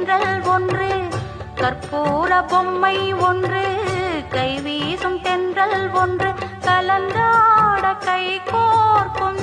தென்றல் ஒன்று கற்பூர பொம்மை ஒன்று கைவீசும் தென்றல் ஒன்று கலந்தாட கை கோர்க்கும்